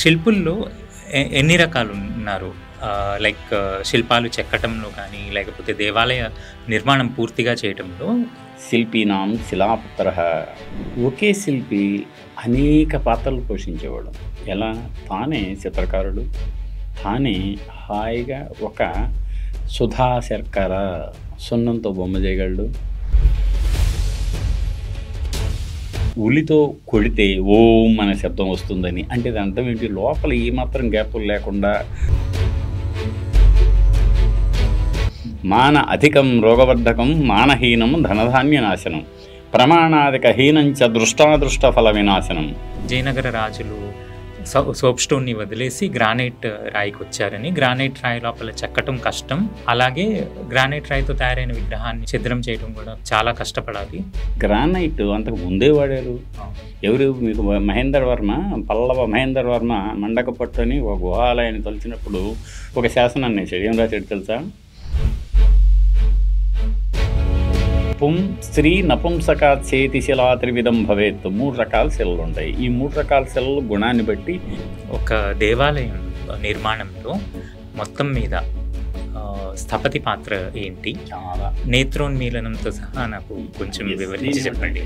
శిల్పుల్లో ఎన్ని రకాలు ఉన్నారు? లైక్ శిల్పాలు చెక్కటంలో కానీ, లేకపోతే దేవాలయ నిర్మాణం పూర్తిగా చేయటంలో. శిల్పీనాం శిలాపుత్రః. ఒకే శిల్పి అనేక పాత్రలు పోషించేవాడు. ఎలా? తానే చిత్రకారుడు, తానే హాయిగా ఒక సుధా శర్కర సున్నంతో బొమ్మ చేయగలడు. ఉలితో కొడితే ఓం అనే శబ్దం వస్తుందని. అంటే దాని అర్థం ఏంటి? లోపల ఏమాత్రం గ్యాపులు లేకుండా మాన అధికం రోగవర్ధకం మానహీనం ధనధాన్య నాశనం ప్రమాణాధికహీనంచ దృష్టాదృష్ట ఫల వినాశనం. విజయనగర రాజులు సోప్ స్టోన్ని వదిలేసి గ్రానైట్ రాయికి వచ్చారని, గ్రానైట్ రాయి లోపల చెక్కటం కష్టం, అలాగే గ్రానైట్ రాయితో తయారైన విగ్రహాన్ని ఛిద్రం చేయడం కూడా చాలా కష్టపడాలి. గ్రానైట్ అంతకు ముందే వాడారు. ఎవరు మీకు? మహేందర్ వర్మ, పల్లవ మహేందర్ వర్మ మండకపట్టు అని ఒక గుహాలయాన్ని తలిచినప్పుడు ఒక శాసనాన్ని వేసాడు. ఏం రాశాడు తెలుసా? పుం స్త్రీ నపుంసకా చేతి శిలా త్రివిధం భవేత్. 3 రకాల శిలలు ఉంటాయి. ఈ 3 రకాల శిలలు గుణాన్ని బట్టి ఒక దేవాలయం నిర్మాణంలో మొత్తం మీద స్థపతి పాత్ర ఏంటి? చాలా నేత్రోన్మీలనంతో సహా నాకు కొంచెం వివరించి చెప్పండి.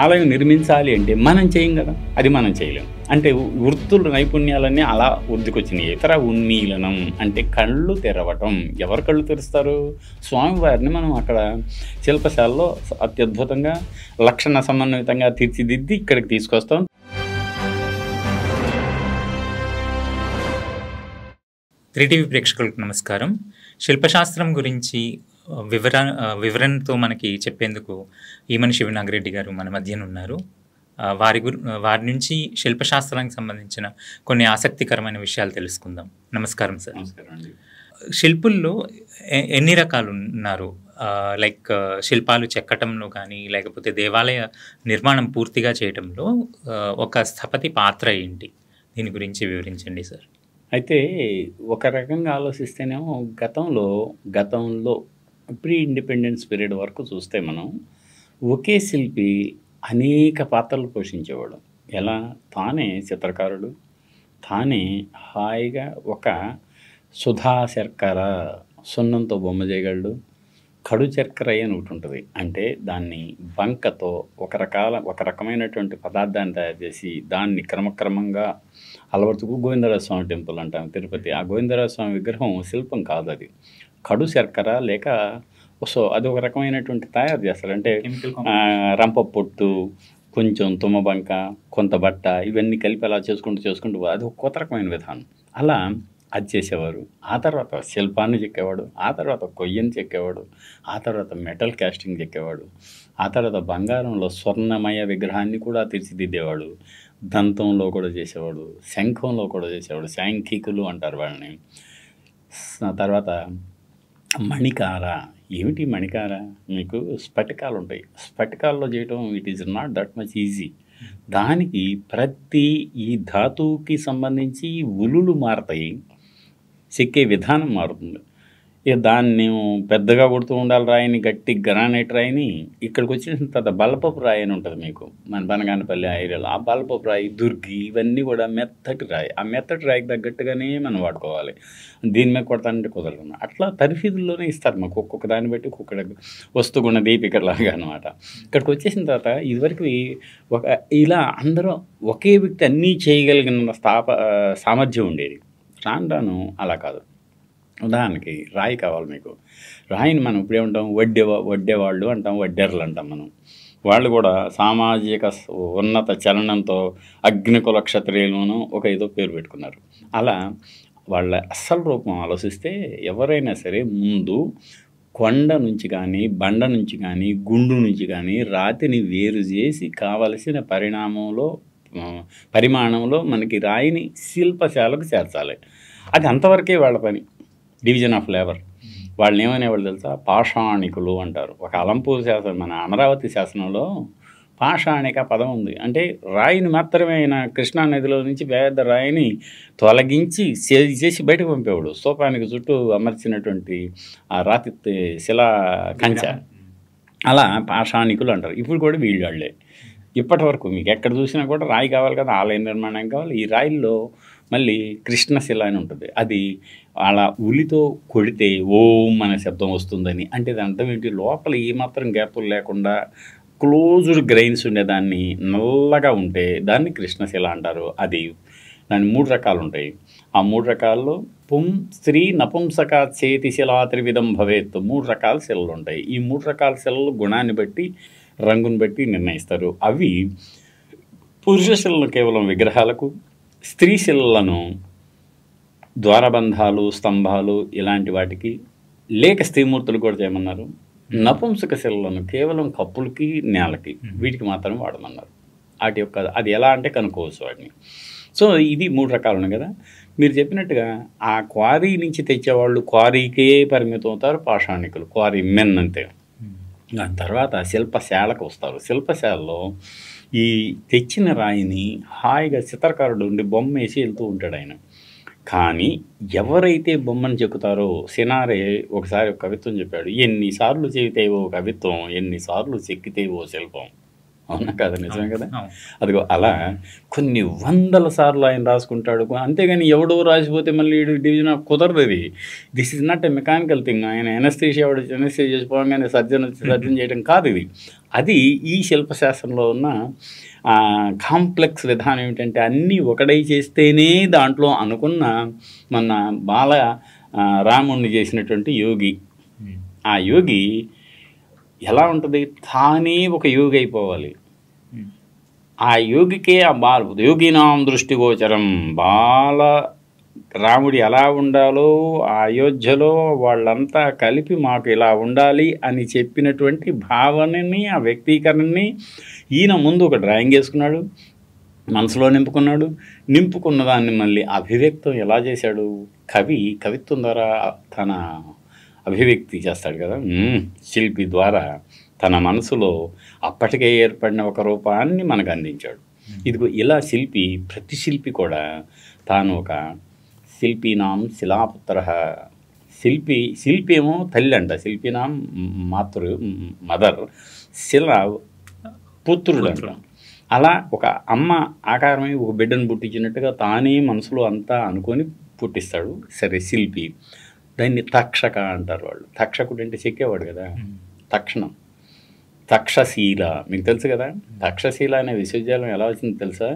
ఆలయం నిర్మించాలి అంటే మనం చేయం కదా, అది మనం చేయలేం. అంటే వృత్తుల నైపుణ్యాలన్నీ అలా వృద్ధికొచ్చినాయి. ఇతర ఉన్మీలనం అంటే కళ్ళు తెరవటం. ఎవరు కళ్ళు తెరుస్తారు? స్వామివారిని మనం అక్కడ శిల్పశాలలో అత్యద్భుతంగా లక్షణ సమన్వితంగా తీర్చిదిద్ది ఇక్కడికి తీసుకొస్తాం. త్రీటీవీ ప్రేక్షకులకు నమస్కారం. శిల్పశాస్త్రం గురించి వివరణతో మనకి చెప్పేందుకు ఈమని శివనాగిరెడ్డి గారు మన మధ్యన ఉన్నారు. వారి నుంచి శిల్పశాస్త్రానికి సంబంధించిన కొన్ని ఆసక్తికరమైన విషయాలు తెలుసుకుందాం. నమస్కారం సార్. నమస్కారం అండి. శిల్పుల్లో ఎన్ని రకాలు ఉన్నారు? లైక్ శిల్పాలు చెక్కటంలో కానీ, లేకపోతే దేవాలయ నిర్మాణం పూర్తిగా చేయటంలో ఒక స్థపతి పాత్ర ఏంటి? దీని గురించి వివరించండి సార్. అయితే ఒక రకంగా ఆలోచిస్తేనేమో గతంలో ప్రీ ఇండిపెండెన్స్ పీరియడ్ వరకు చూస్తే మనం ఒకే శిల్పి అనేక పాత్రలు పోషించేవాడు. ఎలా? తానే చిత్రకారుడు, తానే హాయిగా ఒక సుధా శర్కర సున్నంతో బొమ్మ చేయగలడు. కడు చర్కర అని ఒకటి ఉంటుంది. అంటే దాన్ని బంకతో ఒక రకమైనటువంటి పదార్థాన్ని తయారు చేసి దాన్ని క్రమక్రమంగా అలవర్చుకు గోవిందరాజ స్వామి టెంపుల్ అంటాం తిరుపతి. ఆ గోవిందరాజ స్వామి విగ్రహం శిల్పం కాదు, అది కడు శర్కర లేక అది ఒక రకమైనటువంటి తయారు చేస్తారు. అంటే రంప పొట్టు, కొంచెం తుమ్మబంక, కొంత బట్ట, ఇవన్నీ కలిపి అలా చేసుకుంటూ అది ఒక కొత్త రకమైన విధానం. అలా అది చేసేవారు. ఆ తర్వాత శిల్పాన్ని చెక్కేవాడు, ఆ తర్వాత కొయ్యని చెక్కేవాడు, ఆ తర్వాత మెటల్ కాస్టింగ్ చెక్కేవాడు, ఆ తర్వాత బంగారంలో స్వర్ణమయ విగ్రహాన్ని కూడా తీర్చిదిద్దేవాడు. దంతంలో కూడా చేసేవాడు, శంఖంలో కూడా చేసేవాడు. శాంఖికులు అంటారు వాళ్ళని. తర్వాత మణికార. ఏమిటి మణికార? మీకు స్ఫటికాలు ఉంటాయి. స్ఫటికాల్లో చేయటం it is not that much easy. దానికి ప్రతి ఈ ధాతువుకి సంబంధించి ఉలులు మారతాయి, చెక్కే విధానం మారుతుంది. ఇక దాన్ని పెద్దగా కొడుతూ ఉండాలి రాయిని, గట్టి గ్రానైట్ రాయిని. ఇక్కడికి వచ్చేసిన తర్వాత బలపపు రాయి అని ఉంటుంది మీకు మన బనగానపల్లి ఏరియాలో. ఆ బలపపు రాయి, దుర్గి, ఇవన్నీ కూడా మెత్తటి రాయి. ఆ మెత్తటి రాయికి తగ్గట్టుగానే మనం వాడుకోవాలి. దీని మీద కొడతానంటే కుదరదు. అట్లా తరఫీదుల్లోనే ఇస్తారు మాకు, ఒక్కొక్క దాన్ని బట్టి ఒక్కొక్క వస్తుగుణ దీపికలాగా అనమాట. ఇక్కడికి వచ్చేసిన తర్వాత ఇదివరకు ఇలా అందరూ ఒకే వ్యక్తి అన్నీ చేయగలిగిన సామర్థ్యం ఉండేది. రాను అలా కాదు. ఉదాహరణకి రాయి కావాలి మీకు. రాయిని మనం ఇప్పుడేమంటాం? వడ్డేవాళ్ళు అంటాం, వడ్డెర్లు అంటాం మనం. వాళ్ళు కూడా సామాజిక ఉన్నత చలనంతో అగ్నికుల క్షత్రియులను ఒక ఏదో పేరు పెట్టుకున్నారు. అలా వాళ్ళ అస్సలు రూపం ఆలోచిస్తే ఎవరైనా సరే ముందు కొండ నుంచి కానీ, బండ నుంచి కానీ, గుండు నుంచి కానీ రాతిని వేరు చేసి కావలసిన పరిమాణంలో మనకి రాయిని శిల్పశాలకు చేర్చాలి. అది అంతవరకే వాళ్ళ పని. Division of labour. వాళ్ళని ఏమనేవాళ్ళు తెలుసా? పాషాణికులు అంటారు. ఒక అలంపూర్ శాసనం, మన అమరావతి శాసనంలో పాషాణిక పదం ఉంది. అంటే రాయిని మాత్రమే ఆయన కృష్ణానదిలో నుంచి పెద్ద రాయిని తొలగించి చేసి బయటకు పంపేవాడు. స్తూపానికి చుట్టూ అమర్చినటువంటి ఆ రాతి శిలా కంచె. అలా పాషాణికులు అంటారు. ఇప్పుడు కూడా వీళ్ళే. ఇప్పటి వరకు మీకు ఎక్కడ చూసినా కూడా రాయి కావాలి కదా, ఆలయ నిర్మాణం కావాలి. ఈ రాయిల్లో మళ్ళీ కృష్ణశిల అని ఉంటుంది. అది అలా ఉలితో కొడితే ఓం అనే శబ్దం వస్తుందని. అంటే దాని అర్థం ఏంటి, లోపల ఏమాత్రం గ్యాపులు లేకుండా క్లోజ్డ్ గ్రెయిన్స్ ఉండేదాన్ని నల్లగా ఉంటే దాన్ని కృష్ణశిల అంటారు. అది దాని 3 రకాలు ఉంటాయి. ఆ 3 రకాల్లో స్త్రీ నపుంసక చేతి శిలా త్రివిధం భవేత్ 3 రకాల శిలలు ఉంటాయి. ఈ 3 రకాల శిలలు గుణాన్ని బట్టి రంగుని బట్టి నిర్ణయిస్తారు. అవి పురుష శిలను కేవలం విగ్రహాలకు, స్త్రీ శిలలను ద్వారబంధాలు, స్తంభాలు ఇలాంటి వాటికి, లేక స్త్రీమూర్తులు కూడా చేయమన్నారు. నపుంసక శిలలను కేవలం కప్పులకి, నేలకి, వీటికి మాత్రం వాడమన్నారు. వాటి యొక్క అది ఎలా అంటే కనుక్కోవచ్చు వాటిని. సో ఇది 3 రకాలు ఉన్నాయి కదా. మీరు చెప్పినట్టుగా ఆ క్వారీ నుంచి తెచ్చేవాళ్ళు క్వారీకే పరిమితం అవుతారు, పాషాణికులు క్వారీ మెన్ అంతే. దాని తర్వాత శిల్పశాలకు వస్తారు. శిల్పశాలలో ఈ తెచ్చిన రాయిని హాయిగా చిత్రకారుడు ఉండి బొమ్మ వేసి వెళ్తూ ఉంటాడు ఆయన. కానీ ఎవరైతే బొమ్మను చెక్కుతారో, సినారే ఒకసారి ఒక కవిత్వం చెప్పాడు, ఎన్నిసార్లు చెబితేవో కవిత్వం, ఎన్నిసార్లు చెక్కితేవో శిల్పం. అవునా కదా, నిజమే కదా. అదిగో అలా కొన్ని వందల సార్లు ఆయన రాసుకుంటాడు. అంతేగాని ఎవడో రాసిపోతే మళ్ళీ డివిజన్ కుదరదు. అది this is not a mechanical thing. ఆయన ఎనస్థీషియా చేసుకోగానే సర్జన్ చేయడం కాదు ఇది. అది ఈ శిల్పశాస్త్రంలో ఉన్న కాంప్లెక్స్ విధానం ఏమిటంటే అన్నీ ఒకడై చేస్తేనే దాంట్లో అనుకున్న మన బాల రాముణ్ణి చేసినటువంటి యోగి. ఆ యోగి ఎలా ఉంటుంది, తానే ఒక యోగి అయిపోవాలి. ఆ యోగికే ఆ యోగినాం దృష్టిగోచరం, బాల రాముడు ఎలా ఉండాలో ఆ అయోధ్యలో వాళ్ళంతా కలిపి మాకు ఇలా ఉండాలి అని చెప్పినటువంటి భావనని, ఆ వ్యక్తీకరణని ఈయన ముందు ఒక డ్రాయింగ్ వేసుకున్నాడు, మనసులో నింపుకున్నాడు. నింపుకున్న దాన్ని మళ్ళీ అభివ్యక్తం ఎలా చేశాడు, కవిత్వం ద్వారా తన అభివ్యక్తి చేస్తాడు కదా. శిల్పి ద్వారా తన మనసులో అప్పటికే ఏర్పడిన ఒక రూపాన్ని మనకు అందించాడు. ఇదిగో ఇలా ప్రతి శిల్పి కూడా తాను ఒక శిల్పీనాం శిలాపుత్ర. శిల్పి ఏమో తల్లి అంట, శిల్పీనాం మదర్, శిల పుత్రుడు అంట. అలా ఒక అమ్మ ఆకారమై ఒక బిడ్డను పుట్టించినట్టుగా తానే మనసులో అంతా అనుకొని పుట్టిస్తాడు. సరే, శిల్పి. దాన్ని తక్షక అంటారు వాళ్ళు. తక్షకుడు అంటే చెక్కేవాడు కదా, తక్షణం. తక్షశీల మీకు తెలుసు కదా. తక్షశీల అనే విశ్వవిద్యాలయం ఎలా వచ్చింది తెలుసా?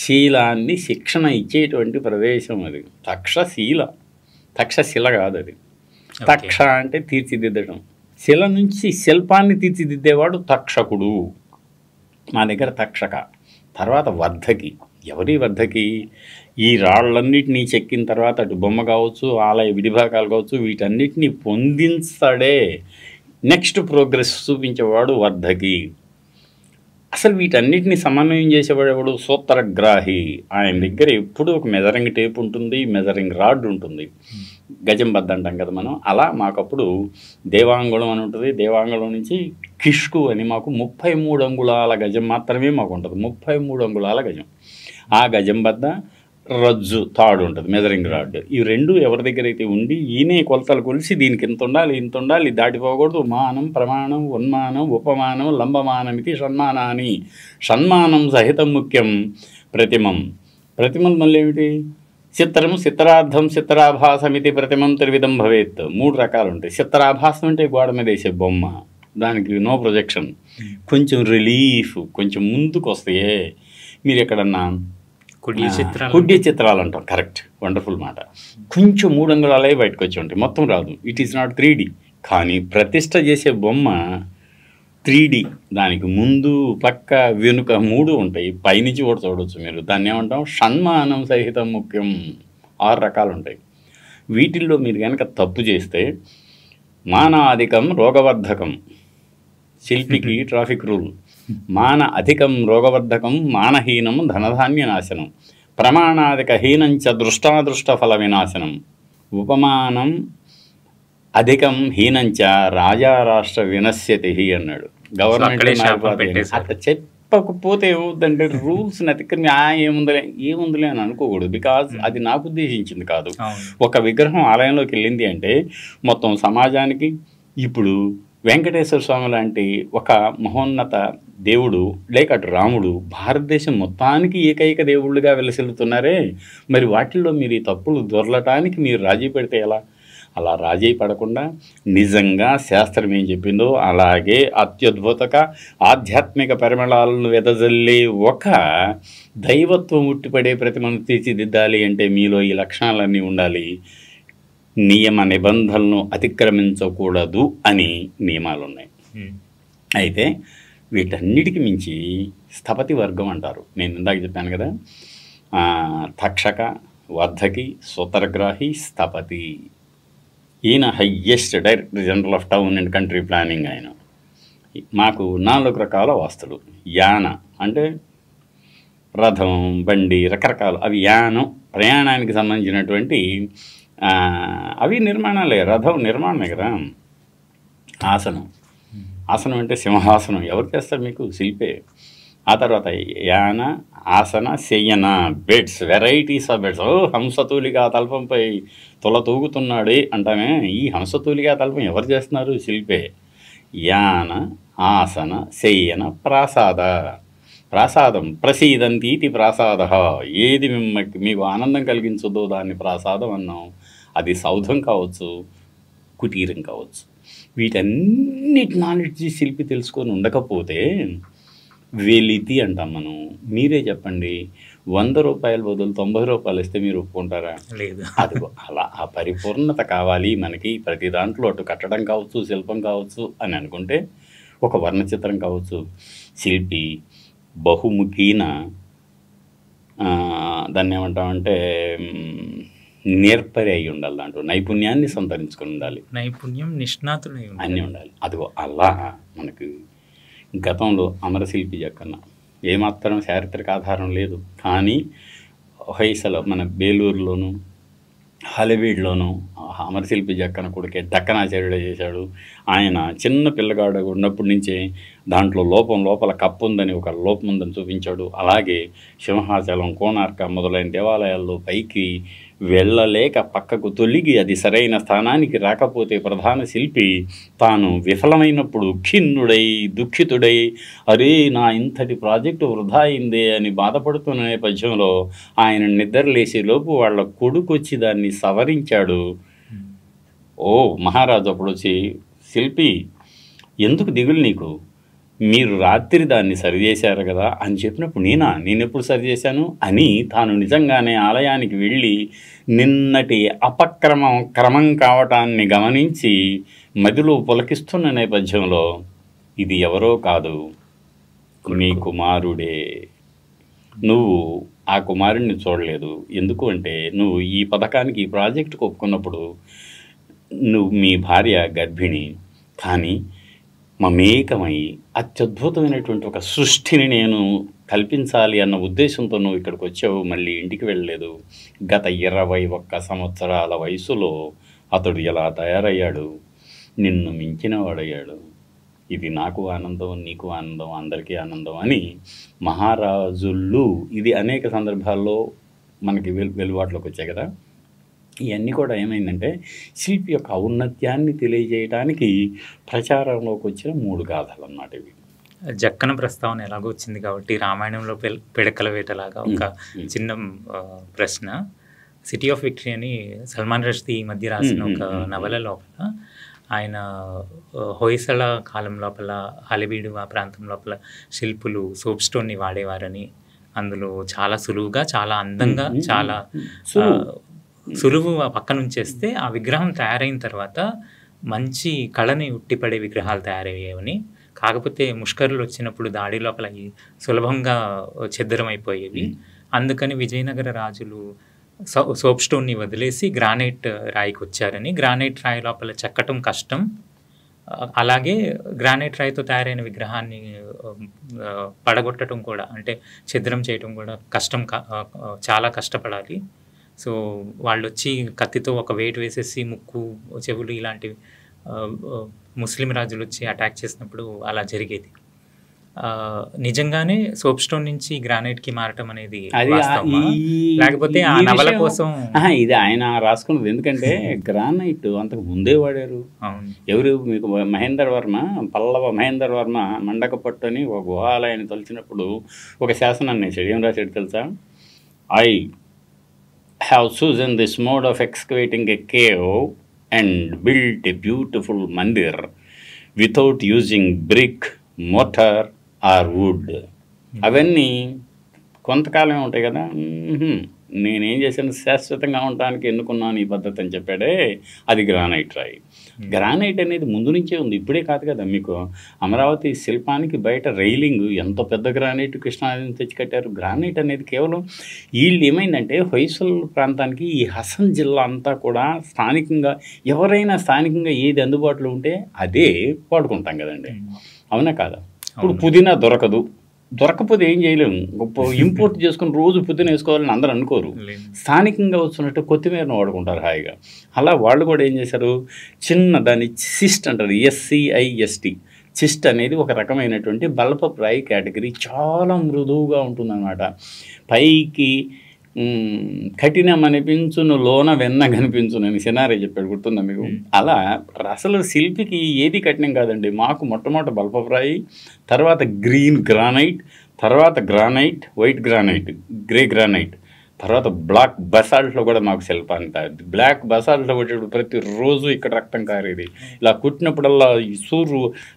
శీలాన్ని శిక్షణ ఇచ్చేటువంటి ప్రదేశం అది. తక్షశిల కాదు అది. తక్ష అంటే తీర్చిదిద్దడం. శిల నుంచి శిల్పాన్ని తీర్చిదిద్దేవాడు తక్షకుడు. మా దగ్గర తక్షక. తర్వాత వర్ధకి. ఎవరి వర్ధకి? ఈ రాళ్ళన్నిటినీ చెక్కిన తర్వాత అటు బొమ్మ కావచ్చు, ఆలయ విడిభాగాలు కావచ్చు, వీటన్నిటినీ పొందించడే నెక్స్ట్ ప్రోగ్రెస్ చూపించేవాడు వర్ధకి. అసలు వీటన్నిటిని సమన్వయం చేసేవాడు ఎవడు? సూత్రగ్రాహి. ఆయన దగ్గర ఎప్పుడు ఒక మెజరింగ్ టేప్ ఉంటుంది, మెజరింగ్ రాడ్ ఉంటుంది. గజం బద్ద అంటాం కదా మనం. అలా మాకప్పుడు దేవాంగుళం అని ఉంటుంది. దేవాంగుళం నుంచి కిష్కు అని మాకు 33 అంగుళాల గజం మాత్రమే మాకు ఉంటుంది. 33 అంగుళాల గజం. ఆ గజం బద్ద రజ్జు తాడు ఉంటుంది, మెజరింగ్ రాడ్. ఈ రెండు ఎవరి దగ్గర అయితే ఉండి ఈయనే కొలతలు కొలిసి దీనికి ఇంత ఉండాలి, ఇంత ఉండాలి, దాటిపోకూడదు. మానం, ప్రమాణం, ఉన్మానం, ఉపమానం, లంబమానం ఇది షణ్మానాని. షణ్మానం సహితం ముఖ్యం. ప్రతిమం. ప్రతిమం మళ్ళీ ఏమిటి? చిత్రం, చిత్రార్థం, చిత్రాభాసమితి ప్రతిమం త్రివిధం భవేత్. 3 రకాలు ఉంటాయి. చిత్రాభాసం అంటే గోడ మీద వేసే బొమ్మ, దానికి నో ప్రొజెక్షన్, కొంచెం రిలీఫ్, కొంచెం ముందుకు వస్తాయే. మీరు ఎక్కడన్నా కుడ్య చిత్రాలు అంటాం. కరెక్ట్, వండర్ఫుల్ మాట. కొంచెం 3 అంగుళాలే బయటకు వచ్చి ఉంటాయి, మొత్తం రాదు. It is not 3D. కానీ ప్రతిష్ట చేసే బొమ్మ 3D. దానికి ముందు, పక్క, వెనుక 3 ఉంటాయి. పైనుంచి కూడా చూడవచ్చు మీరు. దాన్ని ఏమంటాం? షణ్మానం సహితం ముఖ్యం. 6 రకాలు ఉంటాయి. వీటిల్లో మీరు కనుక తప్పు చేస్తే మానాధికం రోగవర్ధకం. శిల్పికి ట్రాఫిక్ రూల్. మాన అధికం రోగవర్ధకం, మానహీనం ధనధాన్య నాశనం, ప్రమాణాధిక హీనంచ దృష్టాదృష్ట ఫల వినాశనం, ఉపమానం అధికం హీనంచ రాజా రాష్ట్ర వినశ్యతి అన్నాడు. గవర్నమెంట్ అట్లా చెప్పకపోతే ఏమవుతుందంటే రూల్స్ని అతిక్రమి ఏముందిలే అని అనుకోకూడదు. బికాజ్ అది నాకు ఉద్దేశించింది కాదు. ఒక విగ్రహం ఆలయంలోకి వెళ్ళింది అంటే మొత్తం సమాజానికి. ఇప్పుడు వెంకటేశ్వర స్వామి లాంటి ఒక మహోన్నత దేవుడు లేక అటు రాముడు భారతదేశం మొత్తానికి ఏకైక దేవుళ్ళుగా వెలసిల్లుతున్నారే, మరి వాటిల్లో మీరు ఈ తప్పులు దొరలటానికి మీరు రాజీ పెడితే ఎలా? అలా రాజీ పడకుండా నిజంగా శాస్త్రం ఏం చెప్పిందో అలాగే అత్యద్భుతక ఆధ్యాత్మిక పరిమళాలను వెదజల్లే ఒక దైవత్వం ఉట్టిపడే ప్రతిమను తీర్చిదిద్దాలి అంటే మీలో ఈ లక్షణాలన్నీ ఉండాలి. నియమ నిబంధనలను అతిక్రమించకూడదు అని నియమాలు ఉన్నాయి. అయితే వీటన్నిటికి మించి స్థపతి వర్గం అంటారు. నేను ఇందాక చెప్పాను కదా, తక్షక, వర్ధకి, సూత్రగ్రాహి, స్థపతి. ఈయన highest director general of town and country planning. ఆయన మాకు 4 రకాల వాస్తులు. యాన అంటే రథం, బండి, రకరకాలు. అవి యానం, ప్రయాణానికి సంబంధించినటువంటి అవి నిర్మాణాలే. రథం నిర్మాణమే కదా. ఆసనం, ఆసనం అంటే సింహాసనం ఎవరు చేస్తారు మీకు? శిల్పే. ఆ తర్వాత యాన, ఆసన, శయ్యన, బెడ్స్, వెరైటీస్ ఆఫ్ బెడ్స్. హంసతూలిగా తల్పంపై తొల తూగుతున్నాడే అంటామే, ఈ హంసతూలిగా తల్పం ఎవరు చేస్తున్నారు? శిల్పే. యాన, ఆసన, శయ్యన, ప్రాసాద. ప్రాసాదం ప్రసీదంతీతి ప్రాసాద. ఏది మీకు ఆనందం కలిగించదో దాన్ని ప్రాసాదం అన్నాం. అది సౌధం కావచ్చు, కుటీరం కావచ్చు. వీటన్నిటి నాలెడ్జి శిల్పి తెలుసుకొని ఉండకపోతే వెలితి అంటాం మనం. మీరే చెప్పండి, 100 రూపాయల బదులు 90 రూపాయలు ఇస్తే మీరు ఒప్పుకుంటారా? లేదు. అదిగో అలా ఆ పరిపూర్ణత కావాలి మనకి. ప్రతి దాంట్లో అటు కట్టడం కావచ్చు, శిల్పం కావచ్చు అని అనుకుంటే, ఒక వర్ణచిత్రం కావచ్చు. శిల్పి బహుముఖీన దాన్ని ఏమంటామంటే నేర్పరి అయి ఉండాలి. దాంట్లో నైపుణ్యాన్ని సంతరించుకొని ఉండాలి. నైపుణ్యం, నిష్ణాతులై అన్నీ ఉండాలి. అదిగో అలా మనకు గతంలో అమరశిల్పి జక్కన్న ఏమాత్రం చారిత్రక ఆధారం లేదు, కానీ హొయసల మన బేలూరులోను హలవీడ్లోను అమరశిల్పి జక్కన కొడుకే దక్కనాచార్యుడే చేశాడు. ఆయన చిన్న పిల్లగాడు ఉన్నప్పటి నుంచే దాంట్లో లోపల కప్పు ఉందని, ఒక లోపం ఉందని చూపించాడు. అలాగే సింహాచలం, కోణార్క మొదలైన దేవాలయాల్లో పైకి వెళ్ళలేక పక్కకు తొలిగి అది సరైన స్థానానికి రాకపోతే ప్రధాన శిల్పి తాను విఫలమైనప్పుడు ఖిన్నుడై, దుఃఖితుడై, అరే నా ఇంతటి ప్రాజెక్టు వృధా అయిందే అని బాధపడుతున్న నేపథ్యంలో ఆయన నిద్రలేసేలోపు వాళ్ళ కొడుకు వచ్చి దాన్ని సవరించాడు. ఓ మహారాజు అప్పుడు వచ్చి, శిల్పి ఎందుకు దిగులు నీకు, మీరు రాత్రి దాన్ని సరిచేశారు కదా అని చెప్పినప్పుడు నేను ఎప్పుడు సరిచేశాను అని తాను నిజంగానే ఆలయానికి వెళ్ళి నిన్నటి క్రమం కావటాన్ని గమనించి మదిలో పులకిస్తున్న నేపథ్యంలో ఇది ఎవరో కాదు, నీ కుమారుడే. నువ్వు ఆ కుమారుడిని చూడలేదు. ఎందుకు అంటే నువ్వు ఈ పథకానికి, ఈ ప్రాజెక్టుకు ఒప్పుకున్నప్పుడు నువ్వు మీ భార్య గర్భిణి, కానీ మమేకమై అత్యద్భుతమైనటువంటి ఒక సృష్టిని నేను కల్పించాలి అన్న ఉద్దేశంతో నువ్వు ఇక్కడికి వచ్చావు, మళ్ళీ ఇంటికి వెళ్ళలేదు. గత 21 సంవత్సరాల వయసులో అతడు ఎలా తయారయ్యాడు, నిన్ను మించిన వాడయ్యాడు. ఇది నాకు ఆనందం, నీకు ఆనందం, అందరికీ ఆనందం అని మహారాజులు ఇది అనేక సందర్భాల్లో మనకి వెలువాట్లోకి వచ్చాయి కదా. ఇవన్నీ కూడా ఏమైందంటే శిల్పి యొక్క ఔన్నత్యాన్ని తెలియజేయడానికి ప్రచారంలోకి వచ్చిన 3 గాథలు అన్నమాట ఇవి. జక్కన ప్రస్తావన ఎలాగో వచ్చింది కాబట్టి రామాయణంలో పిడకల వేటలాగా ఒక చిన్న ప్రశ్న. సిటీ ఆఫ్ విక్టరీ అని సల్మాన్ రష్దీ ఈ మధ్య రాసిన ఒక నవల లోపల ఆయన హొయసల కాలం లోపల హలబీడు ఆ ప్రాంతం లోపల శిల్పులు సోప్ స్టోన్ని వాడేవారని, అందులో చాలా సులువుగా, చాలా అందంగా, చాలా సులువు పక్కన ఉంచేస్తే ఆ విగ్రహం తయారైన తర్వాత మంచి కళని ఉట్టిపడే విగ్రహాలు తయారయ్యేవని, కాకపోతే ముష్కరులు వచ్చినప్పుడు దాడి లోపల సులభంగా ఛిద్రమైపోయేవి. అందుకని విజయనగర రాజులు సోప్ స్టోన్ని వదిలేసి గ్రానైట్ రాయికి వచ్చారని, గ్రానైట్ రాయి లోపల చెక్కటం కష్టం, అలాగే గ్రానైట్ రాయితో తయారైన విగ్రహాన్ని పడగొట్టడం కూడా, అంటే ఛిద్రం చేయటం కూడా కష్టం, చాలా కష్టపడాలి. సో వాళ్ళు వచ్చి కత్తితో ఒక వెయిట్ వేసేసి ముక్కు, చెవులు ఇలాంటివి ముస్లిం రాజులు వచ్చి అటాక్ చేసినప్పుడు అలా జరిగేది. నిజంగానే సోప్ స్టోన్ నుంచి గ్రానైట్‌కి మారటం అనేది అది వాస్తవమా? ఈ లేకపోతే ఆ ఈ నవల విషయం కోసం ఇది ఆయన రాసుకున్నది. ఎందుకంటే గ్రానైట్ అంతకు ముందే వాడారు. అవును. ఎవరు మీకు మహేందర్ వర్మ, పల్లవ మహేందర్ వర్మ మండకపట్టు అని ఒక గుహాలయాన్ని తలిచినప్పుడు ఒక శాసనాన్ని వేసాడు. ఏం రాశాడు తెలుసా? I have chosen this mode of excavating a cave and built a beautiful mandir without using brick, mortar or wood. అవన్నీ కొంతకాలమే ఉంటాయి కదా. నేనేం చేశాను, శాశ్వతంగా ఉండటానికి ఎన్నుకున్నాను ఈ పద్ధతి అని చెప్పాడే, అది గ్రానైట్ రాయి. గ్రానైట్ అనేది ముందు నుంచే ఉంది, ఇప్పుడే కాదు కదా. మీకు అమరావతి శిల్పానికి బయట రైలింగ్ ఎంత పెద్ద గ్రానైట్ కృష్ణానదిని తెచ్చి కట్టారు. గ్రానైట్ అనేది కేవలం వీళ్ళు ఏమైందంటే హొయసల్ ప్రాంతానికి ఈ హసన్ జిల్లా అంతా కూడా స్థానికంగా ఎవరైనా స్థానికంగా ఏది అందుబాటులో ఉంటే అదే వాడుకుంటాం కదండి, అవునా కాదా? ఇప్పుడు పుదీనా దొరకపోతే ఏం చేయలేము. ఇంపోర్ట్ చేసుకుని రోజు పుదీనా వేసుకోవాలని అందరూ అనుకోరు. స్థానికంగా వస్తున్నట్టు కొత్తిమీరను వాడుకుంటారు హాయిగా. అలా వాళ్ళు కూడా ఏం చేశారు, చిన్న దాన్ని సిస్ట్ అంటారు, SCIST. సిస్ట్ అనేది ఒక రకమైనటువంటి బల్పపు రాయి కేటగిరీ. చాలా మృదువుగా ఉంటుందన్నమాట. పైకి కఠినం అనిపించును, లోన వెన్న కనిపించును అని సినారే చెప్పాడు, గుర్తుందా మీకు? అలా అసలు శిల్పికి ఏది కఠినం కాదండి. మాకు మొట్టమొదటి బల్పపు రాయి, తర్వాత గ్రీన్ గ్రానైట్, తర్వాత granite, white granite, grey granite, తర్వాత బ్లాక్ బసాల్ట్లో కూడా మాకు శిల్పాన్ని తయారు. బ్లాక్ బసాల్ట్లో కొట్టేప్పుడు ప్రతిరోజు ఇక్కడ రక్తం కారేది. ఇలా కుట్టినప్పుడల్లా ఈ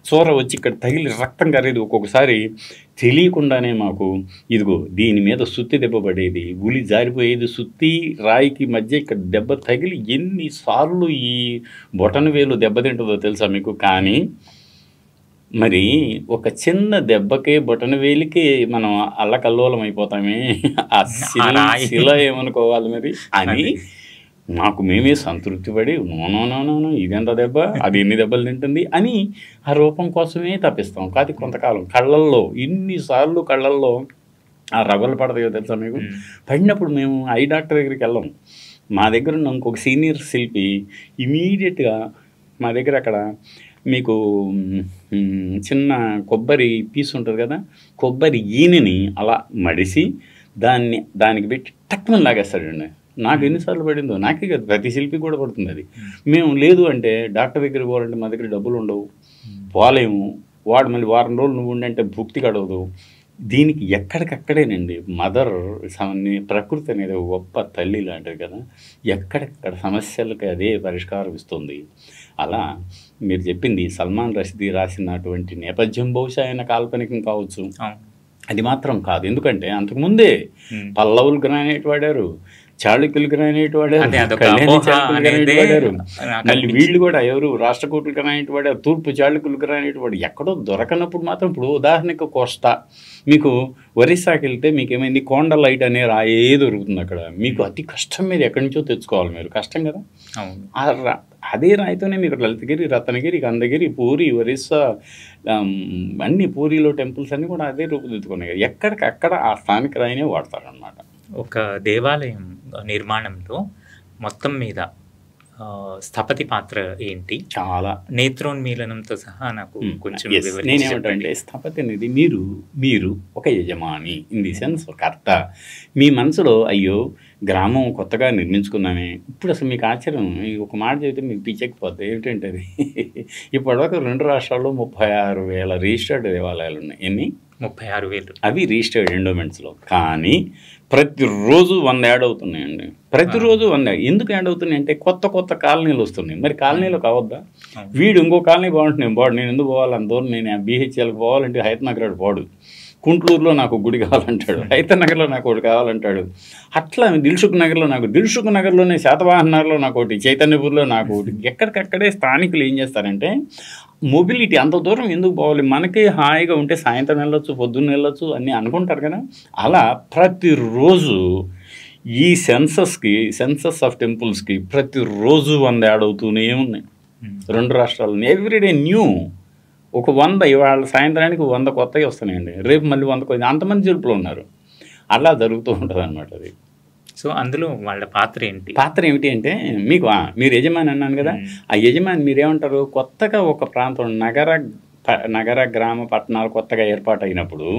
సూర వచ్చి ఇక్కడ తగిలి రక్తం కారేది. ఒక్కొక్కసారి తెలియకుండానే మాకు ఇదిగో దీని మీద సుత్తి దెబ్బ పడేది, ఉలి జారిపోయేది. సుత్తి రాయికి మధ్య ఇక్కడ దెబ్బ తగిలి ఎన్నిసార్లు ఈ బొటన వేలు దెబ్బతింటుందో తెలుసా మీకు? కానీ మరి ఒక చిన్న దెబ్బకే బొటన వేలికి మనం అల్లకల్లోలం అయిపోతామే, ఆ శిల ఏమనుకోవాలి మరి అని మాకు మేమే సంతృప్తి పడి నో ఇదెంత దెబ్బ, అది ఎన్ని దెబ్బలు తింటుంది అని ఆ రూపం కోసమే తప్పిస్తాం. కాదు కొంతకాలం కళ్ళల్లో ఇన్నిసార్లు కళ్ళల్లో ఆ రవ్వలు పడతాయో తెలుసా మీకు? పడినప్పుడు మేము ఐ డాక్టర్ దగ్గరికి వెళ్ళాం. మా దగ్గర ఉన్న ఇంకొక సీనియర్ శిల్పి ఇమీడియట్గా మా దగ్గర అక్కడ మీకు చిన్న కొబ్బరి పీస్ ఉంటుంది కదా, కొబ్బరి ఈనెని అలా మడిసి దానికి పెట్టి టక్కున లాగేస్తాడండి. నాకు ఎన్నిసార్లు పడిందో నాకే కదా, ప్రతి శిల్పి కూడా పడుతుంది అది. మేము లేదు అంటే డాక్టర్ దగ్గరికి పోవాలంటే మా దగ్గర డబ్బులు ఉండవు, పోలేము. వాడు మళ్ళీ వారం రోజులు నువ్వు ఉండంటే భుక్తి గడవదు. దీనికి ఎక్కడికక్కడేనండి మదర్ ప్రకృతి అనేది గొప్ప తల్లి లాంటిది కదా, ఎక్కడెక్కడ సమస్యలకి అదే పరిష్కారం ఇస్తుంది. అలా మీరు చెప్పింది సల్మాన్ రషీదీ రాసినటువంటి నేపథ్యం బహుశా ఆయన కాల్పనికం కావచ్చు, అది మాత్రం కాదు. ఎందుకంటే అంతకుముందే పల్లవులు గ్రానైట్ వాడారు, చాళుక్యులు గ్రానైట్ వాడారు, గ్రానైట్ వాడారు. మళ్ళీ వీళ్ళు కూడా ఎవరు రాష్ట్రకూటులు గ్రానైట్ వాడారు, తూర్పు చాళుక్యులు గ్రానైట్ వాడారు. ఎక్కడో దొరకనప్పుడు మాత్రం ఇప్పుడు ఉదాహరణకు కోస్తా మీకు ఒరిస్సాకి వెళ్తే మీకు ఏమైంది, కొండలైట్ అనే రాయే దొరుకుతుంది అక్కడ. మీకు అతి కష్టం మీద ఎక్కడి నుంచో తెచ్చుకోవాలి మీరు, కష్టం కదా. అదే రాయితోనే మీకు లలితగిరి, రత్నగిరి, కందగిరి, పూరి, ఒరిస్సా అన్ని పూరిలో టెంపుల్స్ అన్నీ కూడా అదే రూపుదిద్దుకున్నాయి. ఎక్కడికక్కడ ఆ స్థానిక రాయినే వాడతారనమాట. ఒక దేవాలయం నిర్మాణంలో మొత్తం మీద స్థపతి పాత్ర ఏంటి? చాలా నేత్రోన్మీలనంతో సహా నాకు కొంచెం నేనేమంటే స్థపతి అనేది మీరు ఒక యజమాని, ఇన్ ది సెన్స్ కర్త. మీ మనసులో అయ్యో గ్రామం కొత్తగా నిర్మించుకున్నామే, ఇప్పుడు అసలు మీకు ఆశ్చర్యం, ఒక మాట చెబితే మీకు పిచ్చెక్కిపోద్ది. ఏమిటంటే అది ఇప్పటివరకు 2 రాష్ట్రాల్లో 36,000 రిజిస్టర్డ్ దేవాలయాలు ఉన్నాయి. ఎన్ని? 36,000. అవి రిజిస్టర్డ్ ఎండోమెంట్స్లో. కానీ ప్రతిరోజు 100 యాడ్ అవుతున్నాయండి. ప్రతిరోజు 100. ఎందుకు యాడ్ అవుతున్నాయి అంటే కొత్త కాలనీలు వస్తున్నాయి. మరి కాలనీలో కావద్దా? వీడు ఇంకో కాలనీ బాగుంటుంది, నేను ఎందుకు పోవాలి అంత దూరం, నేను BHLకి పోవాలంటే హైతనగర్ పోడు, కుంట్లూరులో నాకు గుడి కావాలంటాడు, హైతనగర్లో నాకు ఒకటి కావాలంటాడు. అట్లా దిల్సుఖ్ నగర్లోనే, శాతవాహన్ నగర్లో నాకు ఒకటి, చైతన్యపూర్లో నాకు ఒకటి. ఎక్కడికక్కడే స్థానికులు ఏం చేస్తారంటే మొబిలిటీ అంత దూరం ఎందుకు పోవాలి, మనకి హాయిగా ఉంటే సాయంత్రం వెళ్ళొచ్చు, పొద్దున్న వెళ్ళొచ్చు అన్నీ అనుకుంటారు కదా. అలా ప్రతిరోజు ఈ సెన్సస్ ఆఫ్ టెంపుల్స్కి ప్రతిరోజు 100 యాడ్ అవుతూనే ఉన్నాయి 2 రాష్ట్రాల్లో. Everyday new. ఒక 100 ఇవాళ సాయంత్రానికి 100 కొత్తగా వస్తున్నాయండి, రేపు మళ్ళీ 100 అంతమంది శిల్పులు ఉన్నారు. అలా జరుగుతూ ఉంటుంది అనమాట అది. సో అందులో వాళ్ళ పాత్ర ఏంటి? పాత్ర ఏమిటి అంటే మీరు యజమాని అన్నాను కదా, ఆ యజమాని మీరేమంటారు, కొత్తగా ఒక ప్రాంతం నగర నగర గ్రామ పట్టణాలు కొత్తగా ఏర్పాటైనప్పుడు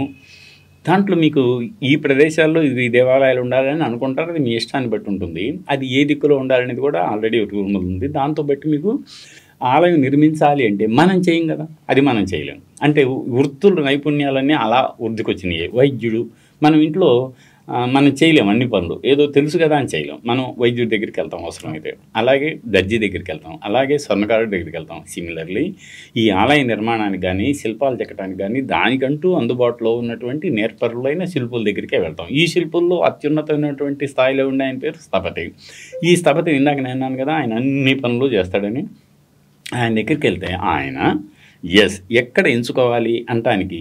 దాంట్లో మీకు ఈ ప్రదేశాల్లో ఈ దేవాలయాలు ఉండాలని అనుకుంటారు. అది మీ ఇష్టాన్ని బట్టి ఉంటుంది. అది ఏ దిక్కులో ఉండాలనేది కూడా ఆల్రెడీ రూల్ ఉంది. దాంతో బట్టి మీకు ఆలయం నిర్మించాలి అంటే మనం చేయం కదా, అది మనం చేయలేం. అంటే వృత్తుల నైపుణ్యాలన్నీ అలా వృద్ధికొచ్చినాయి. వైద్యుడు మనం ఇంట్లో మనం చేయలేం అన్ని పనులు, ఏదో తెలుసు కదా అని చేయలేం. మనం వైద్యుడి దగ్గరికి వెళ్తాం అవసరమైతే, అలాగే దర్జీ దగ్గరికి వెళ్తాం, అలాగే స్వర్ణకారుడి దగ్గరికి వెళ్తాం. సిమిలర్లీ ఈ ఆలయ నిర్మాణానికి కానీ శిల్పాలు చెక్కడానికి కానీ దానికంటూ అందుబాటులో ఉన్నటువంటి నేర్పరులైన శిల్పుల దగ్గరికే వెళ్తాం. ఈ శిల్పుల్లో అత్యున్నతమైనటువంటి స్థాయిలో ఉండే ఆయన పేరు స్థపతి. ఈ స్థపతి ఇందాక నేను అన్నాను కదా ఆయన అన్ని పనులు చేస్తాడని. ఆయన దగ్గరికి వెళ్తే ఆయన ఎక్కడ ఎంచుకోవాలి అంటానికి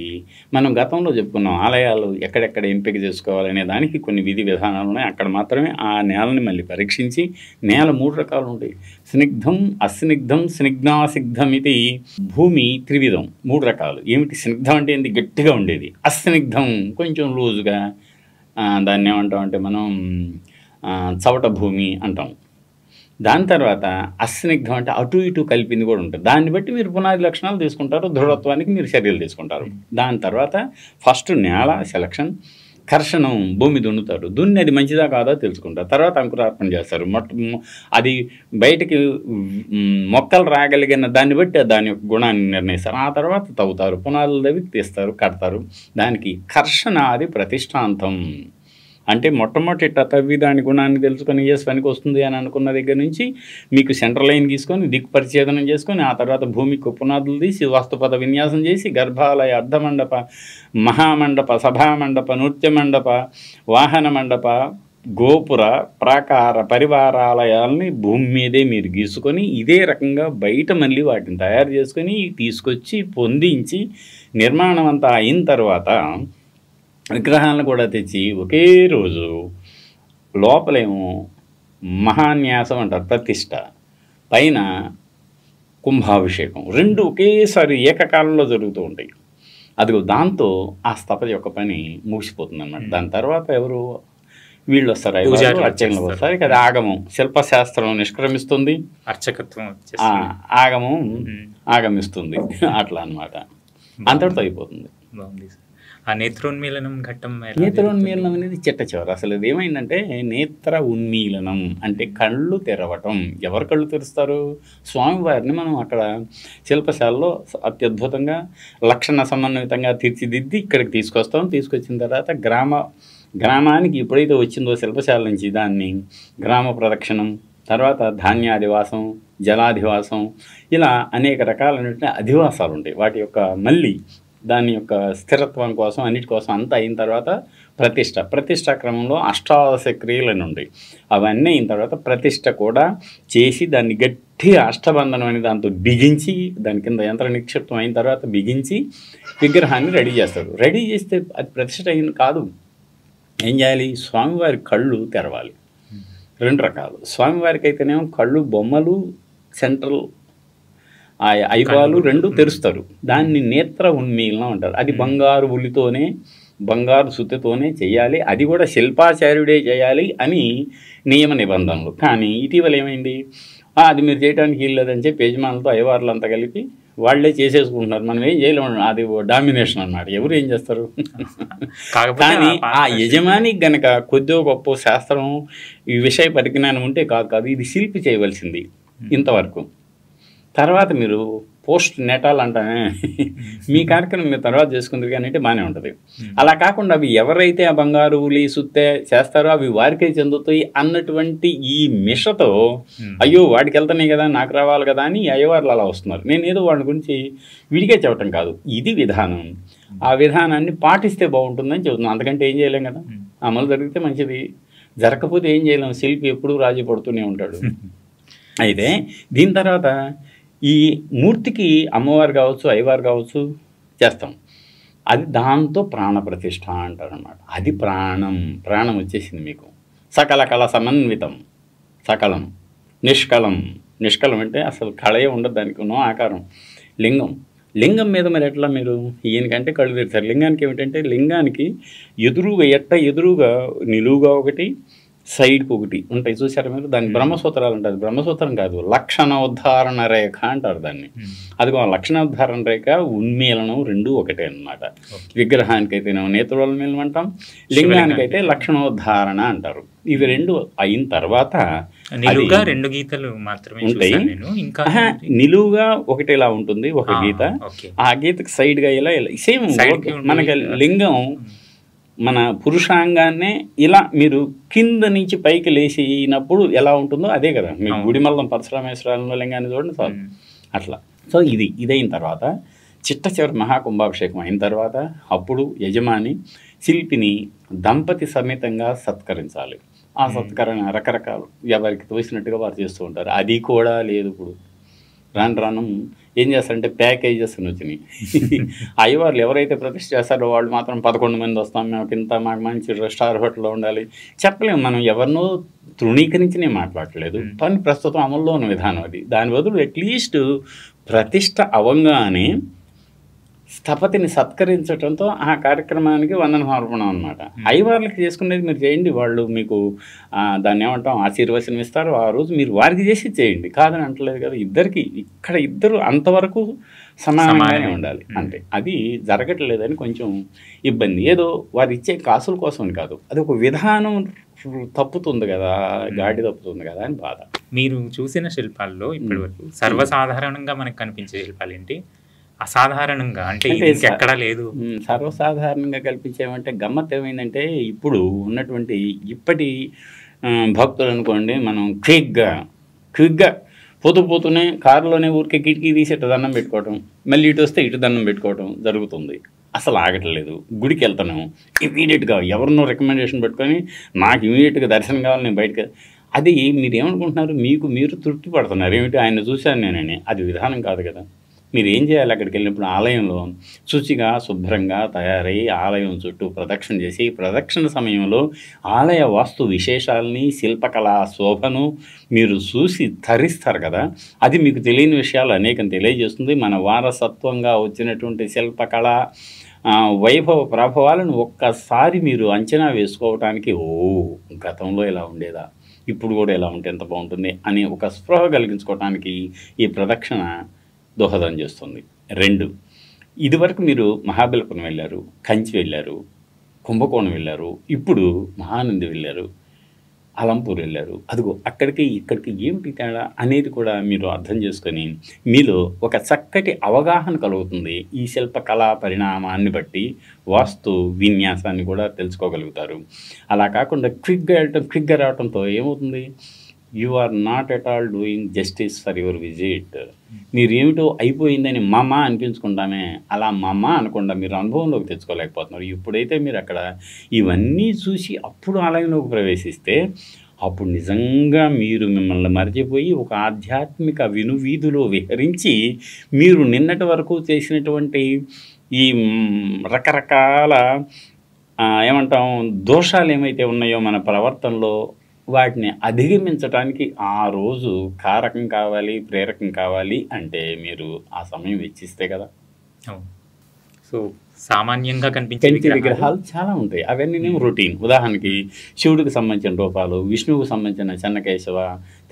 మనం గతంలో చెప్పుకున్నాం. ఆలయాలు ఎక్కడెక్కడ ఎంపిక చేసుకోవాలనే దానికి కొన్ని విధి విధానాలు ఉన్నాయి. అక్కడ మాత్రమే ఆ నేలని మళ్ళీ పరీక్షించి, నేల 3 రకాలు ఉంటాయి: స్నిగ్ధం, అస్నిగ్ధం, స్నిగ్ధాసిగ్ధం. ఇది భూమి త్రివిధం, 3 రకాలు. ఏమిటి? స్నిగ్ధం అంటే ఏంటి? గట్టిగా ఉండేది. అస్నిగ్ధం కొంచెం లూజుగా, దాన్ని ఏమంటాం అంటే మనం చవట భూమి అంటాం. దాని తర్వాత అస్నిగ్ధం అంటే అటు ఇటు కలిపింది కూడా ఉంటుంది. దాన్ని బట్టి మీరు పునాది లక్షణాలు తీసుకుంటారు, దృఢత్వానికి మీరు చర్యలు తీసుకుంటారు. దాని తర్వాత ఫస్ట్ నేల సెలక్షన్, కర్షణం, భూమి దున్నుతారు. దున్ని అది మంచిదా కాదా తెలుసుకుంటారు. తర్వాత అంకురార్పణ చేస్తారు. అది బయటికి మొక్కలు రాగలిగిన దాన్ని బట్టి దాని యొక్క గుణాన్ని నిర్ణయిస్తారు. ఆ తర్వాత తవ్వుతారు, పునాదులు తవ్వి తీస్తారు, కడతారు. దానికి కర్షణ అది ప్రతిష్టాంతం. అంటే మొట్టమొదటి తవ్వి దాని గుణాన్ని తెలుసుకొని పనికి వస్తుంది అని అనుకున్న దగ్గర నుంచి మీకు సెంట్రల్ లైన్ గీసుకొని దిక్కు పరిచ్ఛేదనం చేసుకొని ఆ తర్వాత భూమికి పునాదులు తీసి వాస్తుపద విన్యాసం చేసి గర్భాలయ, అర్ధమండప, మహామండప, సభామండప, నృత్య మండప, వాహన మండప, గోపుర, ప్రాకార, పరివారాలయాల్ని భూమి మీదే మీరు గీసుకొని ఇదే రకంగా బయట మళ్ళీ వాటిని తయారు చేసుకొని తీసుకొచ్చి పొందించి నిర్మాణం అంతా అయిన తర్వాత విగ్రహాలను కూడా తెచ్చి ఒకే రోజు లోపలేమో మహాన్యాసం అంటారు, ప్రతిష్ట, పైన కుంభాభిషేకం, 2 ఒకేసారి ఏకకాలంలో జరుగుతూ ఉంటాయి. అదిగో దాంతో ఆ స్థపతి యొక్క పని ముగిసిపోతుంది అన్నమాట. దాని తర్వాత ఎవరు వీళ్ళు వస్తారు, అర్చకులు వస్తారు. అది ఆగమం, శిల్పశాస్త్రం నిష్క్రమిస్తుంది, అర్చకత్వం ఆగమం ఆగమిస్తుంది. అట్లా అన్నమాట. అంతటితో అయిపోతుంది. ఆ నేత్రోన్మీలనం ఘట్టం. నేత్రోన్మీలనం అనేది చిట్ట చివరి. అసలు ఇది ఏమైందంటే నేత్ర ఉన్మీలనం అంటే కళ్ళు తెరవటం. ఎవరు కళ్ళు తెరుస్తారు? స్వామివారిని మనం అక్కడ శిల్పశాలలో అత్యద్భుతంగా లక్షణ సమన్వితంగా తీర్చిదిద్ది ఇక్కడికి తీసుకొస్తాం. తీసుకొచ్చిన తర్వాత గ్రామానికి ఎప్పుడైతే వచ్చిందో శిల్పశాల నుంచి దాన్ని గ్రామ ప్రదక్షిణం, తర్వాత ధాన్యాదివాసం, జలాధివాసం, ఇలా అనేక రకాలైనటువంటి అధివాసాలు ఉంటాయి. వాటి యొక్క మళ్ళీ దాని యొక్క స్థిరత్వం కోసం అన్నిటి కోసం అంతా అయిన తర్వాత ప్రతిష్ట క్రమంలో అష్టాదశ క్రియలను ఉంటాయి. అవన్నీ అయిన తర్వాత ప్రతిష్ట కూడా చేసి దాన్ని గట్టిగా అష్టబంధనం అనే దాంతో బిగించి దాని కింద యంత్ర నిక్షిప్తం అయిన తర్వాత బిగించి విగ్రహాన్ని రెడీ చేస్తారు. రెడీ చేస్తే అది ప్రతిష్ట అయిన కాదు. ఏం చేయాలి? స్వామివారి కళ్ళు తెరవాలి. 2 రకాలు. స్వామివారికి అయితేనేమో కళ్ళు బొమ్మలు, సెంట్రల్ ఐబాలు 2 తెరుస్తారు. దాన్ని నేత్ర ఉన్మీలనం అంటారు. అది బంగారు ఉలితోనే, బంగారు సుత్తతోనే చేయాలి. అది కూడా శిల్పాచార్యుడే చేయాలి అని నియమ నిబంధనలు. కానీ ఇటీవల ఏమైంది? అది మీరు చేయడానికి వీల్లేదని చెప్పి యజమానులతో అయ్యవార్లు అంతా కలిపి వాళ్ళే చేసేసుకుంటున్నారు. మనం ఏం చేయలేము. అది డామినేషన్ అన్నమాట. ఎవరు ఏం చేస్తారు? కానీ ఆ యజమానికి గనక కొద్దిగా గొప్ప శాస్త్రం ఈ విషయ పరిజ్ఞానం ఉంటే కాదు ఇది శిల్పి చేయవలసింది ఇంతవరకు. తర్వాత మీరు పోస్ట్ నెటాల్ అంటానే మీ కార్యక్రమం మీరు తర్వాత చేసుకుందరు కానీ అంటే బాగానే ఉంటుంది. అలా కాకుండా అవి ఎవరైతే ఆ బంగారు ఉలి సుత్తే చేస్తారో అవి వారికే చెందుతాయి అన్నటువంటి ఈ మిషతో అయ్యో వాడికి వెళ్తున్నాయి కదా నాకు రావాలి కదా అని అయ్యవార్లు అలా వస్తున్నారు. నేను ఏదో వాడి గురించి విడిగా చెప్పటం కాదు, ఇది విధానం. ఆ విధానాన్ని పాటిస్తే బాగుంటుందని చెబుతున్నాను. అంతకంటే ఏం చేయలేం కదా. అమలు జరిగితే మంచిది, జరగకపోతే ఏం చేయలేం. శిల్పి ఎప్పుడూ రాజీ పడుతూనే ఉంటాడు. అయితే దీని తర్వాత ఈ మూర్తికి అమ్మవారు కావచ్చు, అయ్యవారు కావచ్చు చేస్తాం. అది దాంతో ప్రాణప్రతిష్ఠ అంటారనమాట. అది ప్రాణం వచ్చేసింది మీకు. సకల కళ సమన్వితం, సకలం, నిష్కలం అంటే అసలు కళయే ఉండదు, దానికి ఉన్న ఆకారం. లింగం మీద మరి ఎట్లా మీరు ఈయనకంటే కళ్ళు తెరిచారు. లింగానికి ఏమిటంటే లింగానికి ఎదురుగా నిలువుగా ఒకటి, సైడ్కి ఒకటి ఉంటాయి చూసారా మీరు, దాన్ని బ్రహ్మసూత్రాలు అంటారు. బ్రహ్మసూత్రం కాదు, లక్షణోద్ధారణ రేఖ అంటారు దాన్ని. అదిగో లక్షణోద్ధారణ రేఖ ఉన్మీలనం రెండు ఒకటే అనమాట. విగ్రహానికైతే నేత్రోన్మీలనం అంటాం, లింగానికైతే లక్షణోద్ధారణ అంటారు. ఇవి రెండు అయిన తర్వాత నిలువుగా 2 గీతలు మాత్రమే ఉంటాయి. చూసాను నేను. ఇంకా నిలువుగా ఒకటి ఇలా ఉంటుంది ఒక గీత, ఓకే. ఆ గీతకి సైడ్గా ఇలా ఇలా సేమ్ సైడ్కి ఉంటుంది. మనకి లింగం మన పురుషాంగాన్నే ఇలా మీరు కింద నుంచి పైకి లేచినప్పుడు ఎలా ఉంటుందో అదే కదా. మీరు గుడిమల్లం పరశురామేశ్వరంలో లింగాన్ని చూడండి చాలు అట్లా. సో ఇదైన తర్వాత చిట్ట చివరి మహాకుంభాభిషేకం అయిన తర్వాత అప్పుడు యజమాని శిల్పిని దంపతి సమేతంగా సత్కరించాలి. ఆ సత్కరణ రకరకాలు ఎవరికి తోసినట్టుగా వారు చేస్తూ ఉంటారు. అది కూడా లేదు ఇప్పుడు. రాను ఏం చేస్తారంటే ప్యాకేజెస్ అని వచ్చినాయి. అయ్యవార్లు ఎవరైతే ప్రతిష్ఠ చేస్తారో వాళ్ళు మాత్రం 11 మంది వస్తాం, మాకు మంచి స్టార్ హోటల్లో ఉండాలి చెప్పలేము. మనం ఎవరినో తృణీకరించి నేను మాట్లాడలేదు, కానీ ప్రస్తుతం అమల్లో ఉన్న విధానం అది. దాని బదులు అట్లీస్ట్ ప్రతిష్ఠ అవంగానే స్థపతిని సత్కరించడంతో ఆ కార్యక్రమానికి వందన సమర్పణం అనమాట. అయ్యవార్లకి చేసుకునేది మీరు చేయండి, వాళ్ళు మీకు దాన్ని ఏమంటాం ఆశీర్వచనం ఇస్తారు. ఆ రోజు మీరు వారికి చేసి చేయండి, కాదని అంటలేదు కదా. ఇక్కడ ఇద్దరు అంతవరకు సమానంగానే ఉండాలి అంటే అది జరగట్లేదని కొంచెం ఇబ్బంది. ఏదో వారు ఇచ్చే కాసుల కోసం కాదు, అది ఒక విధానం తప్పుతుంది కదా, గాడి తప్పుతుంది కదా అని బాధ. మీరు చూసిన శిల్పాల్లో ఇప్పటి వరకు సర్వసాధారణంగా మనకు కనిపించే శిల్పాలు ఏంటి, అసాధారణంగా అంటే ఎక్కడా లేదు సర్వసాధారణంగా కల్పించేమంటే గమ్మత్ ఏమైందంటే ఇప్పుడు ఉన్నటువంటి ఇప్పటి భక్తులు అనుకోండి, మనం క్విక్గా పోతూనే కారులోనే ఊరికే కిటికీ తీసి ఇటు దండం పెట్టుకోవటం, మళ్ళీ ఇటు వస్తే ఇటు దండం పెట్టుకోవటం జరుగుతుంది. అసలు ఆగట్లేదు. గుడికి వెళ్తున్నాము ఇమీడియట్గా ఎవరినో రికమెండేషన్ పెట్టుకొని నాకు ఇమీడియట్గా దర్శనం కావాలి, నేను బయటకు. అది మీరు ఏమనుకుంటున్నారు, మీరు తృప్తి పడుతున్నారు ఏమిటి ఆయన చూశాను నేనని. అది విధానం కాదు కదా. మీరు ఏం చేయాలి, అక్కడికి వెళ్ళినప్పుడు ఆలయంలో శుచిగా శుభ్రంగా తయారై ఆలయం చుట్టూ ప్రదక్షిణ చేసి, ప్రదక్షిణ సమయంలో ఆలయ వాస్తు విశేషాలని శిల్పకళా శోభను మీరు చూసి తరిస్తారు కదా. అది మీకు తెలియని విషయాలు అనేకం తెలియజేస్తుంది. మన వారసత్వంగా వచ్చినటువంటి శిల్పకళ వైభవ ప్రభావాలను ఒక్కసారి మీరు అంచనా వేసుకోవటానికి గతంలో ఎలా ఉండేదా, ఇప్పుడు కూడా ఎలా ఉంటే ఎంత బాగుంటుంది అని ఒక స్పృహ కలిగించుకోవటానికి ఈ ప్రదక్షిణ దోహదం చేస్తుంది. 2, ఇదివరకు మీరు మహాబలిపురం వెళ్ళారు, కంచి వెళ్ళారు, కుంభకోణం వెళ్ళారు, ఇప్పుడు మహానంది వెళ్ళారు, అలంపూర్ వెళ్ళారు. అదిగో అక్కడికి ఇక్కడికి ఏమిటి తేడా అనేది కూడా మీరు అర్థం చేసుకొని మీలో ఒక చక్కటి అవగాహన కలుగుతుంది. ఈ శిల్పకళా పరిణామాన్ని బట్టి వాస్తు విన్యాసాన్ని కూడా తెలుసుకోగలుగుతారు. అలా కాకుండా క్విక్గా రావడంతో ఏమవుతుంది, you are not at all doing justice for your visit. మీరు ఏమిటో అయిపోయిందని అనిపించుకుంటామే, అలా అనకుండా మీరు అనుభవంలోకి తెచ్చుకోలేకపోతున్నారు. ఇప్పుడైతే మీరు అక్కడ ఇవన్నీ చూసి అప్పుడు ఆలయంలోకి ప్రవేశిస్తే అప్పుడు నిజంగా మీరు మిమ్మల్ని మర్చిపోయి ఒక ఆధ్యాత్మిక వినువీధిలో విహరించి మీరు నిన్నటి వరకు చేసినటువంటి ఈ రకరకాల ఏమంటాం దోషాలు ఏమైతే ఉన్నాయో మన ప్రవర్తనలో వాటిని అధిగమించడానికి ఆ రోజు కారకం కావాలి, ప్రేరకం కావాలి అంటే మీరు ఆ సమయం వెచ్చిస్తే కదా. సో సామాన్యంగా కనిపించే విగ్రహాలు చాలా ఉంటాయి, అవన్నీ రొటీన్. ఉదాహరణకి శివుడికి సంబంధించిన రూపాలు, విష్ణువుకి సంబంధించిన చెన్నకేశవ,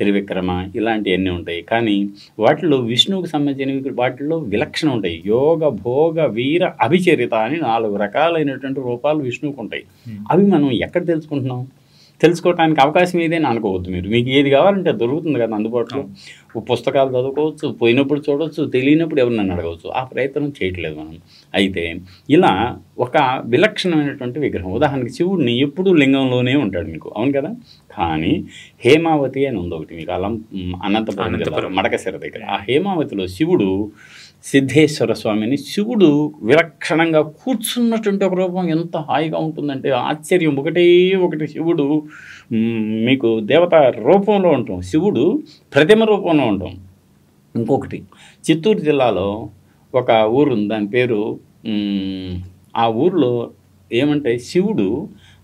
త్రివిక్రమ ఇలాంటివన్నీ ఉంటాయి. కానీ వాటిలో విష్ణువుకి సంబంధించిన వాటిల్లో విలక్షణం ఉంటాయి. యోగ భోగ వీర అభిచరిత అని 4 రకాలైనటువంటి రూపాలు విష్ణువుకు ఉంటాయి. అవి మనం ఎక్కడ తెలుసుకోవడానికి అవకాశం ఏదైనా అనుకోవద్దు. మీకు ఏది కావాలంటే దొరుకుతుంది కదా అందుబాటులో. పుస్తకాలు చదువుకోవచ్చు, పోయినప్పుడు చూడవచ్చు, తెలియనప్పుడు ఎవరినన్ను అడగవచ్చు. ఆ ప్రయత్నం చేయట్లేదు మనం. అయితే ఇలా ఒక విలక్షణమైనటువంటి విగ్రహం, ఉదాహరణకి శివుడిని ఎప్పుడూ లింగంలోనే ఉంటాడు మీకు, అవును కదా. కానీ హేమావతి అని ఉంది ఒకటి మీకు, అనంతపురం మడకశిర దగ్గర. ఆ హేమావతిలో శివుడు సిద్ధేశ్వర స్వామిని, శివుడు విలక్షణంగా కూర్చున్నటువంటి ఒక రూపం ఎంత హాయిగా ఉంటుందంటే ఆశ్చర్యం. ఒకటి శివుడు మీకు దేవత రూపంలో ఉంటాం, శివుడు ప్రతిమ రూపంలో ఉంటాం. ఇంకొకటి చిత్తూరు జిల్లాలో ఒక ఊరు ఉంది, దాని పేరు ఆ ఊరిలో ఏమంటే శివుడు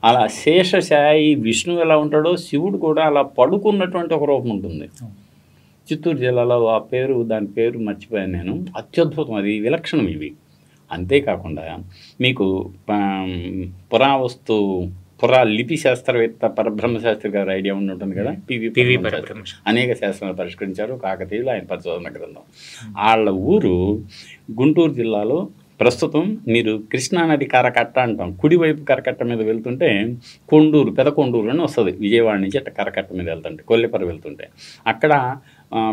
అలా శేషశాయి విష్ణువు ఎలా ఉంటాడో శివుడు కూడా అలా పడుకున్నటువంటి ఒక రూపం ఉంటుంది. చిత్తూరు జిల్లాలో దాని పేరు మర్చిపోయాను నేను. అత్యద్భుతం, అది విలక్షణం ఇవి. అంతేకాకుండా మీకు పురావస్తు లిపి శాస్త్రవేత్త పరబ్రహ్మశాస్త్రి గారి ఐడియా ఉంటుంది కదా, పివి పరబ్రహ్మ అనేక శాస్త్రాలు పరిష్కరించారు. కాకతీయులు ఆయన పరిశోధన గ్రంథం. వాళ్ళ ఊరు గుంటూరు జిల్లాలో. ప్రస్తుతం మీరు కృష్ణానది కరకట్ట అంటాం, కుడివైపు కరకట్ట మీద వెళ్తుంటే కొండూరు, పెదకొండూరు అని వస్తుంది. విజయవాడ నుంచి అట్ట కరకట్ట మీద వెళ్తుంటే, కొల్లిపర వెళ్తుంటే అక్కడ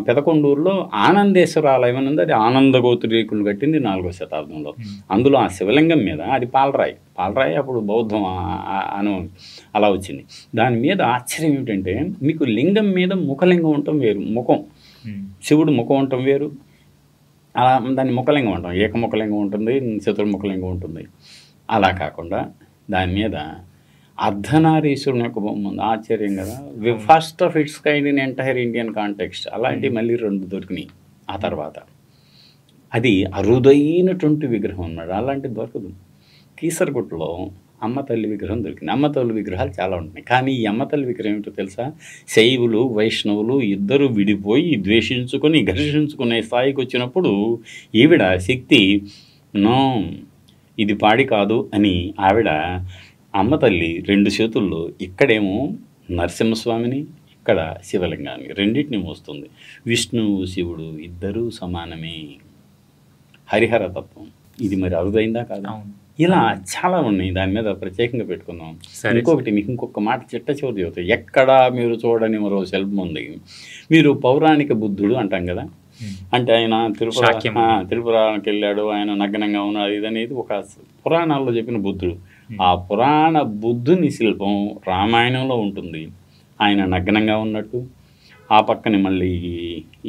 పెదకొండూరులో ఆనందేశ్వర ఆలయం అని ఉంది. అది ఆనంద గోత్రీకులు కట్టింది 4వ శతాబ్దంలో. అందులో ఆ శివలింగం మీద అది పాలరాయి అప్పుడు బౌద్ధం అను అలా వచ్చింది. దాని మీద ఆశ్చర్యం ఏమిటంటే, మీకు లింగం మీద ముఖలింగం ఉండటం వేరు, ముఖం శివుడు ముఖం ఉండటం వేరు. అలా దాన్ని ముఖలింగం అంటాం. ఏకముఖలింగం ఉంటుంది, చతుర్ముఖలింగం ఉంటుంది. అలా కాకుండా దాని మీద అర్ధనారీశ్వరుని యొక్క బొమ్మ ఉంది. ఆశ్చర్యం కదా, first of it's kind in entire Indian context. అలాంటివి మళ్ళీ 2 దొరికినాయి. ఆ తర్వాత అది అరుదైనటువంటి విగ్రహం అన్నాడు, అలాంటిది దొరకదు. కీసరగుట్టలో అమ్మ తల్లి విగ్రహం దొరికింది. అమ్మ తల్లి విగ్రహాలు చాలా ఉంటున్నాయి, కానీ ఈ అమ్మ తల్లి విగ్రహం ఏమిటో తెలుసా? శైవులు వైష్ణవులు ఇద్దరు విడిపోయి ద్వేషించుకొని ఘర్షించుకునే స్థాయికి వచ్చినప్పుడు ఈవిడ శక్తి నో ఇది పాడి కాదు అని ఆవిడ అమ్మ తల్లి 2 చేతుల్లో ఇక్కడేమో నరసింహస్వామిని, ఇక్కడ శివలింగాన్ని రెండింటిని మోస్తుంది. విష్ణువు శివుడు ఇద్దరూ సమానమే, హరిహర తత్వం. ఇది మరి అరుదైందా కాదు? ఇలా చాలా ఉన్నాయి. దాని మీద ప్రత్యేకంగా పెట్టుకుందాం. ఇంకొకటి మీకు ఇంకొక మాట చిట్ట చివరి చెబుతాయి. ఎక్కడా మీరు చూడని మరో శిల్పం ఉంది. మీరు పౌరాణిక బుద్ధుడు అంటాం కదా, అంటే ఆయన త్రిపురానికి వెళ్ళాడు, ఆయన నగ్నంగా ఉన్నాడు, ఇదనేది ఒక పురాణాల్లో చెప్పిన బుద్ధుడు. ఆ పురాణ బుద్ధుని శిల్పం రామాయణంలో ఉంటుంది. ఆయన నగ్నంగా ఉన్నట్టు, ఆ పక్కనే మళ్ళీ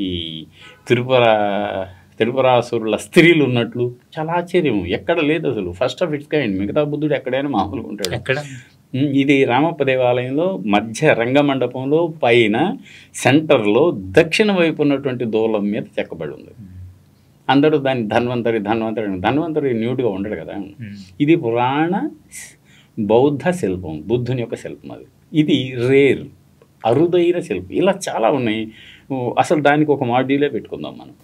ఈ త్రిపురాసురుల స్త్రీలు ఉన్నట్లు. చాలా ఆశ్చర్యం, ఎక్కడ లేదు అసలు, ఫస్ట్ ఆఫ్ ఇట్స్ కైండ్. మిగతా బుద్ధుడు ఎక్కడైనా మామూలుగా ఉంటాడు. ఇది రామప్ప దేవాలయంలో మధ్య రంగమండపంలో పైన సెంటర్లో దక్షిణ వైపు ఉన్నటువంటి దూలం మీద చెక్కబడి ఉంది. అందరూ దాన్ని ధన్వంతరి న్యూట్గా ఉండడు కదా. ఇది పురాణ బౌద్ధ శిల్పం, బుద్ధుని యొక్క శిల్పం. అది ఇది రేర్, అరుదైన శిల్పం. ఇలా చాలా ఉన్నాయి. అసలు దానికి ఒక మాడ్యూలే పెట్టుకుందాం మనం.